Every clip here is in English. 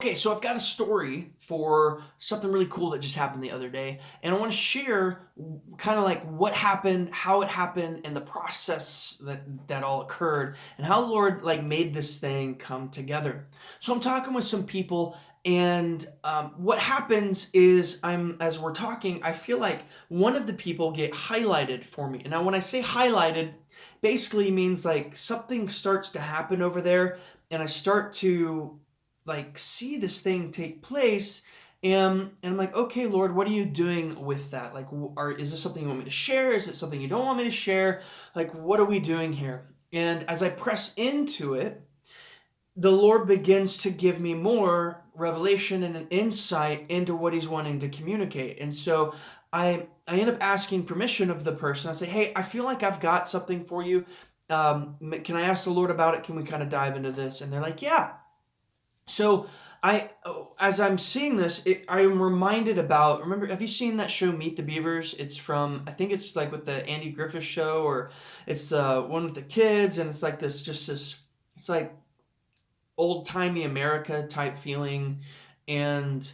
Okay, so I've got a story for something really cool that just happened the other day, and I want to share kind of like what happened, how it happened, and the process that all occurred, and how the Lord like made this thing come together. So I'm talking with some people, and what happens is as we're talking, I feel like one of the people get highlighted for me, and now when I say highlighted, basically means like something starts to happen over there, and I start to like see this thing take place, and I'm like, okay, Lord, what are you doing with that? Like, is this something you want me to share? Is it something you don't want me to share? Like, what are we doing here? And as I press into it, the Lord begins to give me more revelation and an insight into what He's wanting to communicate. And so I end up asking permission of the person. I say, hey, I feel like I've got something for you. Can I ask the Lord about it? Can we kind of dive into this? And they're like, yeah. So as I'm seeing this, I'm reminded about. Remember, have you seen that show Meet the Beavers? It's from, I think it's like with the Andy Griffith show, or it's the one with the kids, and it's like this. It's like old timey America type feeling, and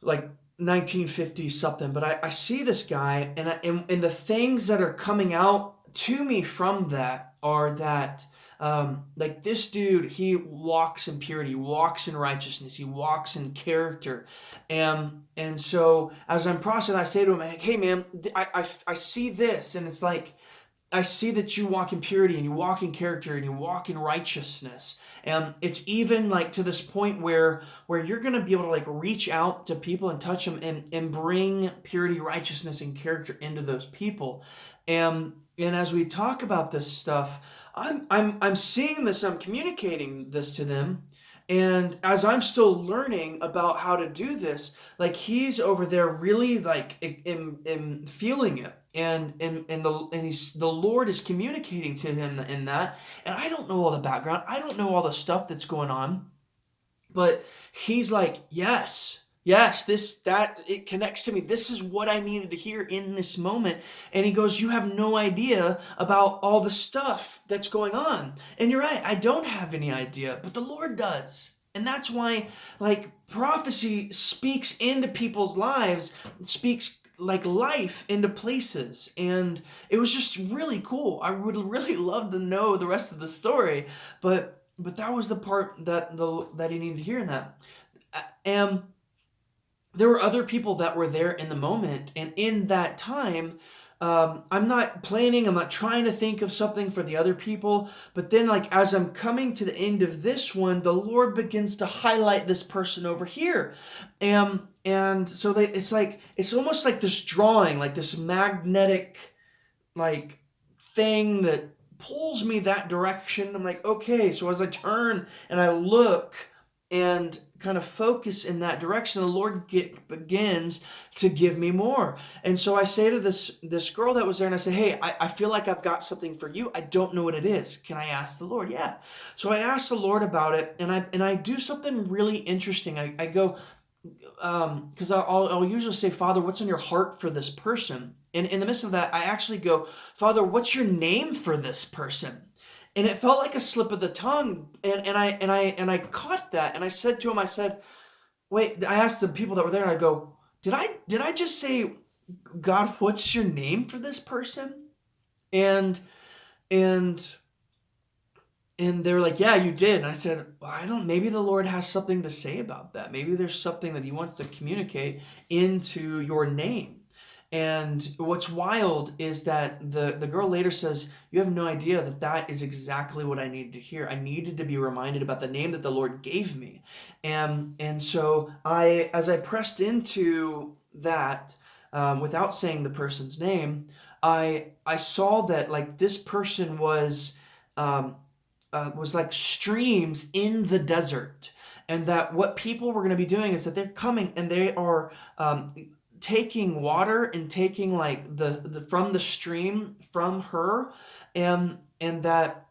like 1950s something. But I see this guy, and the things that are coming out to me from that are that like this dude, he walks in purity, walks in righteousness, he walks in character, and so as I'm processing, I say to him, like, hey man, I see this, and it's like I see that you walk in purity and you walk in character and you walk in righteousness. And it's even like to this point where you're going to be able to like reach out to people and touch them and bring purity, righteousness, and character into those people. And as we talk about this stuff, I'm seeing this, I'm communicating this to them. And as I'm still learning about how to do this, like he's over there really like in feeling it, the Lord is communicating to him in that. And I don't know all the background, I don't know all the stuff that's going on, but he's like, yes, yes, this that it connects to me, this is what I needed to hear in this moment. And he goes, you have no idea about all the stuff that's going on. And you're right, I don't have any idea, but the Lord does. And that's why like prophecy speaks into people's lives, speaks like life into places. And it was just really cool. I would really love to know the rest of the story, but that was the part that he needed to hear in that. And there were other people that were there in the moment, and in that time, I'm not planning, I'm not trying to think of something for the other people, but then like as I'm coming to the end of this one, the Lord begins to highlight this person over here. And so it's like it's almost like this drawing, like this magnetic like thing that pulls me that direction. I'm like, okay, so as I turn and I look and kind of focus in that direction, the Lord begins to give me more. And so I say to this girl that was there, and I say, hey, I feel like I've got something for you. I don't know what it is. Can I ask the Lord? Yeah. So I asked the Lord about it, and I do something really interesting. I go, because I'll usually say, Father, what's on your heart for this person? And in the midst of that, I actually go, Father, what's your name for this person? And it felt like a slip of the tongue, and I caught that, and I said to him, I said, wait. I asked the people that were there, and I go, did I just say, God, what's your name for this person? And and and they were like, yeah, you did. And I said, well, I don't, maybe the Lord has something to say about that. Maybe there's something that He wants to communicate into your name. And what's wild is that the girl later says, you have no idea that is exactly what I needed to hear. I needed to be reminded about the name that the Lord gave me. And so as I pressed into that, without saying the person's name, I saw that like this person um, was like streams in the desert, and that what people were going to be doing is that they're coming and they are taking water and taking like the from the stream from her, and that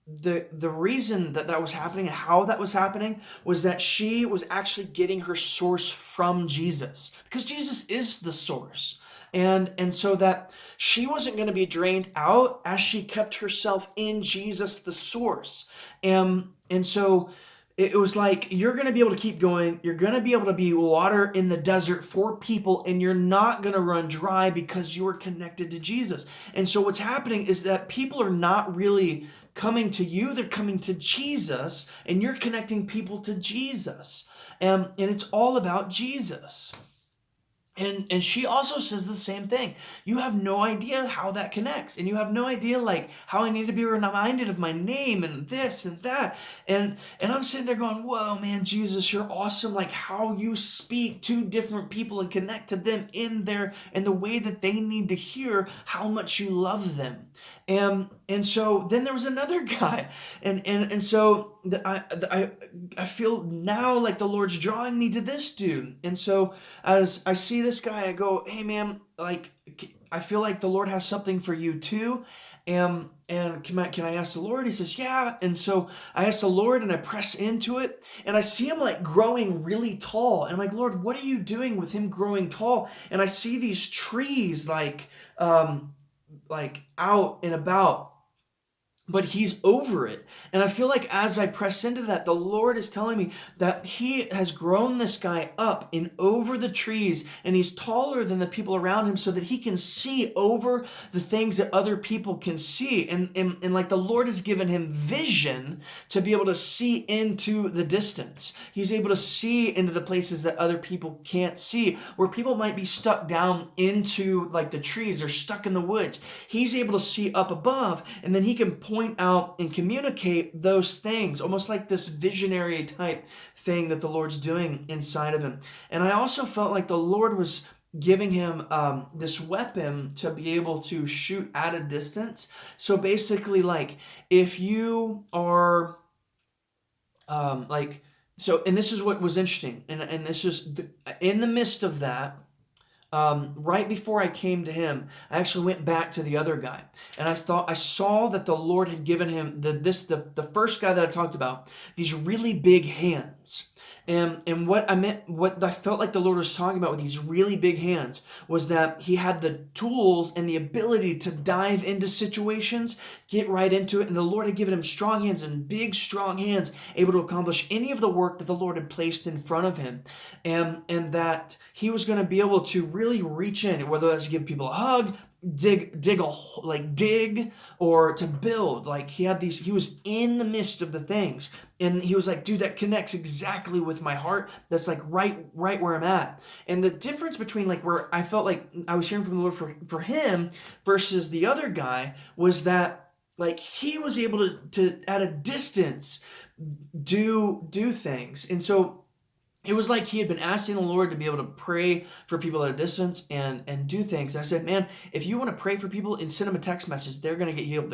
the reason that was happening and how that was happening was that she was actually getting her source from Jesus, because Jesus is the source. And so that she wasn't going to be drained out as she kept herself in Jesus the source. And so it was like you're going to be able to keep going. You're going to be able to be water in the desert for people, and you're not going to run dry because you are connected to Jesus. And so what's happening is that people are not really coming to you, they're coming to Jesus, and you're connecting people to Jesus. And it's all about Jesus. And she also says the same thing. You have no idea how that connects, and you have no idea like how I need to be reminded of my name and this and that. And I'm sitting there going, whoa, man, Jesus, you're awesome. Like how you speak to different people and connect to them in the way that they need to hear how much you love them. And so then there was another guy, and so I feel now like the Lord's drawing me to this dude. And so as I see this guy, I go, hey man, like I feel like the Lord has something for you too. And can I ask the Lord? He says, yeah. And so I ask the Lord and I press into it, and I see him like growing really tall. And I'm like, Lord, what are you doing with him growing tall? And I see these trees like out and about, but he's over it. And I feel like as I press into that, the Lord is telling me that he has grown this guy up and over the trees, and he's taller than the people around him so that he can see over the things that other people can see. And like the Lord has given him vision to be able to see into the distance. He's able to see into the places that other people can't see, where people might be stuck down into like the trees or stuck in the woods. He's able to see up above, and then he can point out and communicate those things, almost like this visionary type thing that the Lord's doing inside of him. And I also felt like the Lord was giving him this weapon to be able to shoot at a distance. So basically, like if you are and this is what was interesting, and this is in the midst of that. Right before I came to him, I actually went back to the other guy, and I saw that the Lord had given him the first guy that I talked about, these really big hands. And what I felt like the Lord was talking about with these really big hands was that he had the tools and the ability to dive into situations, get right into it. And the Lord had given him strong hands and big, strong hands, able to accomplish any of the work that the Lord had placed in front of him. And that he was going to be able to really reach in, whether that's give people a hug, dig, or to build. Like he was in the midst of the things, and he was like, dude, that connects exactly with my heart. That's like right where I'm at. And the difference between like where I felt like I was hearing from the Lord for him versus the other guy was that like he was able to at a distance do things. And so it was like he had been asking the Lord to be able to pray for people at a distance and do things. And I said, man, if you want to pray for people and send them a text message, they're going to get healed.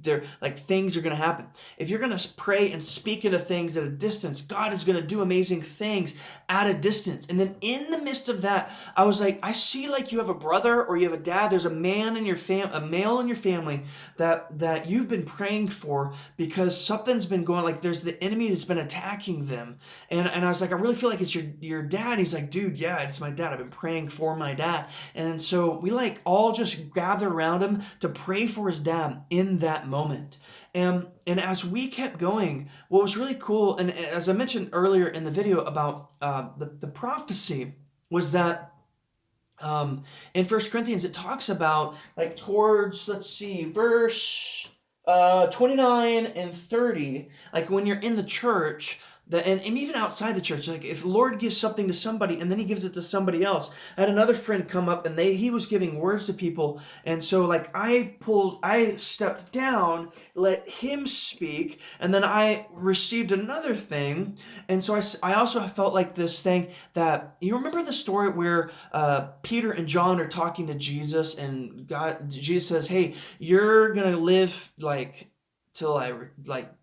They're like things are going to happen. If you're going to pray and speak into things at a distance, God is going to do amazing things at a distance. And then in the midst of that, I was like, I see like you have a brother or you have a dad. There's a man in your a male in your family that you've been praying for because something's been going, like there's the enemy that's been attacking them. And I was like, I really feel like it's your dad. He's like, dude, yeah, it's my dad. I've been praying for my dad. And so we like all just gather around him to pray for his dad in that moment. And as we kept going, what was really cool, and as I mentioned earlier in the video about the prophecy, was that in 1 Corinthians, it talks about like towards, let's see, verse 29 and 30, like when you're in the church, and even outside the church, like if the Lord gives something to somebody and then he gives it to somebody else. I had another friend come up and he was giving words to people. And so like I stepped down, let him speak, and then I received another thing. And so I also felt like this thing that, you remember the story where Peter and John are talking to Jesus, and Jesus says, hey, you're going to live like till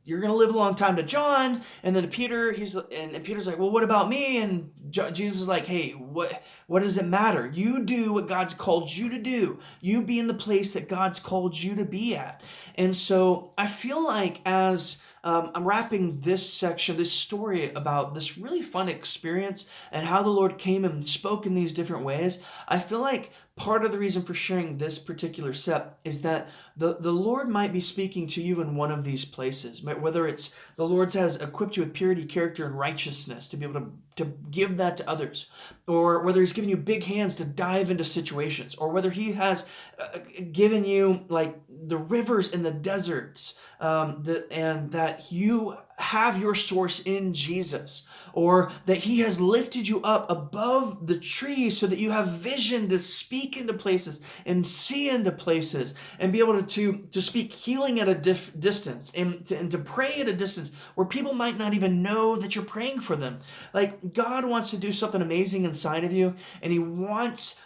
you're gonna live a long time to John, and then to Peter, and Peter's like, well, what about me? And Jesus is like, hey, what does it matter? You do what God's called you to do. You be in the place that God's called you to be at. And so I feel like as I'm wrapping this section, this story about this really fun experience and how the Lord came and spoke in these different ways, I feel like part of the reason for sharing this particular set is that the Lord might be speaking to you in one of these places, whether it's the Lord has equipped you with purity, character, and righteousness to be able to give that to others, or whether he's given you big hands to dive into situations, or whether he has given you like the rivers in the deserts, and that you have your source in Jesus, or that he has lifted you up above the trees so that you have vision to speak into places and see into places and be able to speak healing at a distance and to pray at a distance where people might not even know that you're praying for them. Like, God wants to do something amazing inside of you, and he wants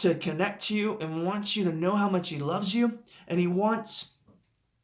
to connect to you and wants you to know how much he loves you, and he wants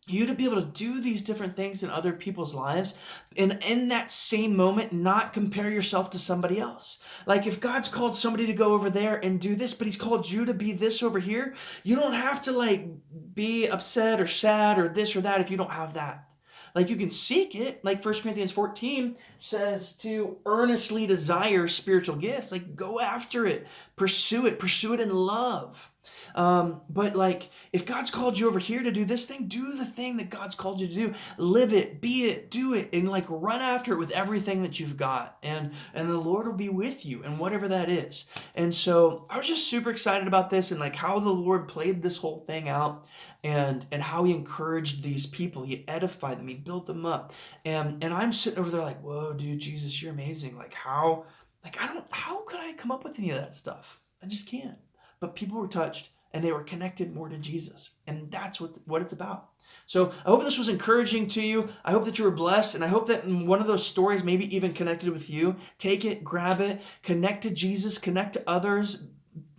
you to be able to do these different things in other people's lives, and in that same moment not compare yourself to somebody else. Like, if God's called somebody to go over there and do this, but he's called you to be this over here, you don't have to like be upset or sad or this or that if you don't have that. Like, you can seek it. Like 1 Corinthians 14 says to earnestly desire spiritual gifts. Like, go after it, pursue it in love. But like, if God's called you over here to do this thing, do the thing that God's called you to do. Live it, be it, do it, and like run after it with everything that you've got. And the Lord will be with you and whatever that is. And so I was just super excited about this, and like how the Lord played this whole thing out, and how he encouraged these people. He edified them, he built them up. And I'm sitting over there like, whoa, dude, Jesus, you're amazing. Like, how could I come up with any of that stuff? I just can't. But people were touched, and they were connected more to Jesus. And that's what it's about. So I hope this was encouraging to you. I hope that you were blessed. And I hope that one of those stories maybe even connected with you. Take it, grab it, connect to Jesus, connect to others,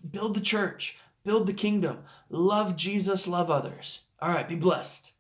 build the church, build the kingdom, love Jesus, love others. All right, be blessed.